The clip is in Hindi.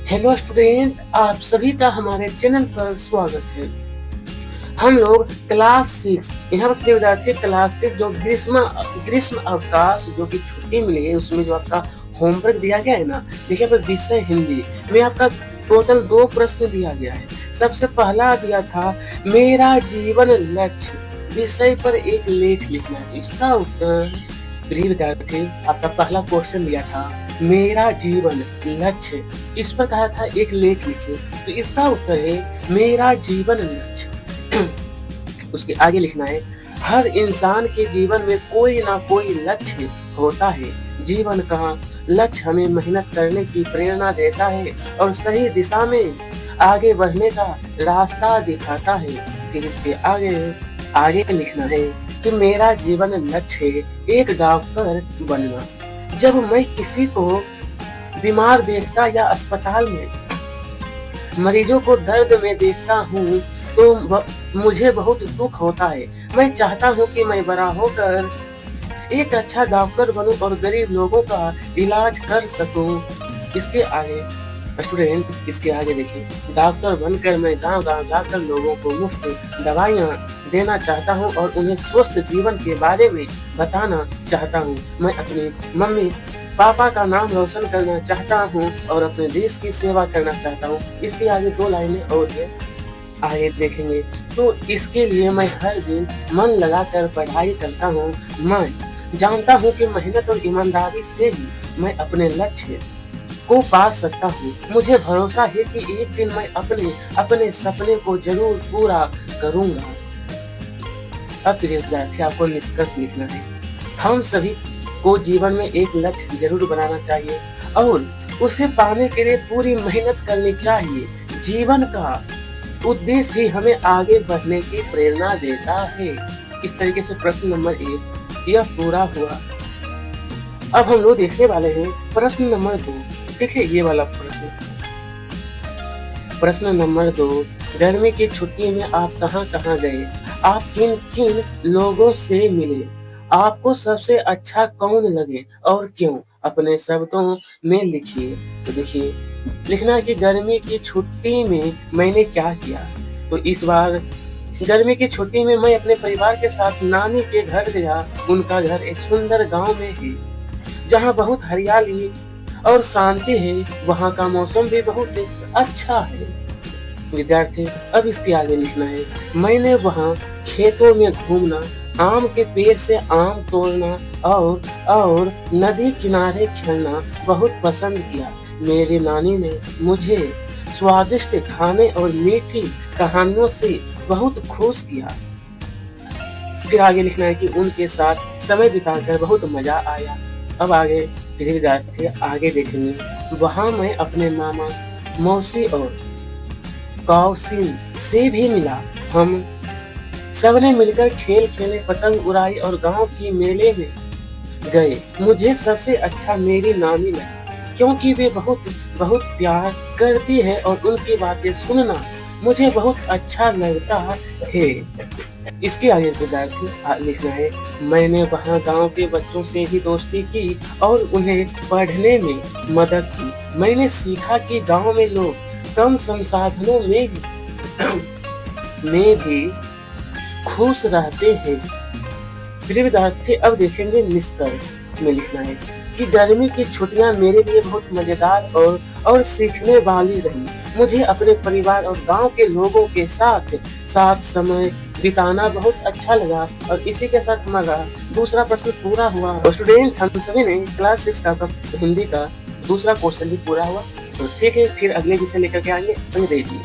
हेलो स्टूडेंट, आप सभी का हमारे चैनल पर स्वागत है। हम लोग क्लास 6 यहाँ पर विद्यार्थी क्लास 6 जो ग्रीष्म ग्रीष्म अवकाश जो कि छुट्टी मिली है उसमें जो आपका होमवर्क दिया गया है ना, देखिए पर विषय हिंदी में आपका टोटल 2 प्रश्न दिया गया है। सबसे पहला दिया था मेरा जीवन लक्ष्य विषय पर एक लेख लिखना है। इसका उत्तर प्रिय विद्यार्थी आपका पहला क्वेश्चन दिया था मेरा जीवन लक्ष्य, इस पर कहा था एक लेख लिखिए, तो इसका उत्तर है मेरा जीवन लक्ष्य। उसके आगे लिखना है हर इंसान के जीवन में कोई ना कोई लक्ष्य होता है। जीवन का लक्ष्य हमें मेहनत करने की प्रेरणा देता है और सही दिशा में आगे बढ़ने का रास्ता दिखाता है। फिर इसके आगे आगे लिखना है कि मेरा जीवन लक्ष्य है एक डॉक्टर बनना। जब मैं किसी को बीमार देखता या अस्पताल में मरीजों को दर्द में देखता हूँ तो मुझे बहुत दुख होता है। मैं चाहता हूँ कि मैं बड़ा होकर एक अच्छा डॉक्टर बनूं और गरीब लोगों का इलाज कर सकूं। इसके आगे स्टूडेंट इसके आगे देखिए डॉक्टर बनकर मैं गांव-गांव जाकर लोगों को मुफ्त दवाइयाँ देना चाहता हूँ और उन्हें स्वस्थ जीवन के बारे में बताना चाहता हूँ। मैं अपनी मम्मी पापा का नाम रोशन करना चाहता हूँ और अपने देश की सेवा करना चाहता हूँ। इसके आगे 2 लाइनें और है, आगे देखेंगे। तो इसके लिए मैं हर दिन मन लगाकर पढ़ाई करता हूँ। मैं जानता हूँ कि मेहनत और ईमानदारी से ही मैं अपने लक्ष्य को पा सकता हूँ। मुझे भरोसा है कि एक दिन मैं अपने सपने को जरूर पूरा करूँगा। अब प्रिय विद्यार्थी आपको निष्कर्ष लिखना है। हम सभी को जीवन में एक लक्ष्य जरूर बनाना चाहिए और उसे पाने के लिए पूरी मेहनत करनी चाहिए। जीवन का उद्देश्य ही हमें आगे बढ़ने की प्रेरणा देता है। इस तरीके से प्रश्न नंबर 1 यह पूरा हुआ। अब हम लोग देखने वाले हैं प्रश्न नंबर 2। देखिए ये वाला प्रश्न नंबर 2, गर्मी की छुट्टी में आप कहाँ गए? आप किन किन लोगों से मिले? आपको सबसे अच्छा कौन लगे और क्यों? अपने शब्दों में लिखिए। तो देखिए लिखना है कि गर्मी की छुट्टी में मैंने क्या किया। तो इस बार गर्मी की छुट्टी में मैं अपने परिवार के साथ नानी के घर गया। उनका घर एक सुंदर गांव में है जहां बहुत हरियाली और शांति है। वहां का मौसम भी बहुत अच्छा है। विद्यार्थी अब इसके आगे लिखना है मैंने वहां खेतों में घूमना, आम के पेड़ से आम तोड़ना और नदी किनारे खेलना बहुत पसंद किया। मेरी नानी ने मुझे स्वादिष्ट खाने और मीठी कहानियों से बहुत खुश किया। फिर आगे लिखना है कि उनके साथ समय बिताकर बहुत मजा आया। अब आगे विद्यार्थी आगे देखेंगे वहां मैं अपने मामा मौसी और कौसिन से भी मिला। हम सबने मिलकर खेल खेले, पतंग उड़ाई और गांव की मेले में गए। मुझे सबसे अच्छा मेरी नानी लगी क्योंकि वे बहुत प्यार करती है और उनकी बातें सुनना मुझे बहुत अच्छा लगता है। इसके आगे विद्यार्थी लिखना है मैंने वहां गांव के बच्चों से भी दोस्ती की और उन्हें पढ़ने में मदद की। मैंने सीखा कि गांव में लोग कम संसाधनों में भी खुश रहते हैं। प्रिय विद्यार्थी अब देखेंगे निष्कर्ष में लिखना है कि गर्मी की छुट्टियां मेरे लिए बहुत मजेदार और सीखने वाली रही। मुझे अपने परिवार और गांव के लोगों के साथ समय बिताना बहुत अच्छा लगा। और इसी के साथ हमारा दूसरा प्रश्न पूरा हुआ। और स्टूडेंट हम सभी ने क्लास 6 का हिंदी का दूसरा क्वेश्चन भी पूरा हुआ। तो ठीक है, फिर अगले विषय लेकर के आएंगे। अंग्रेजी।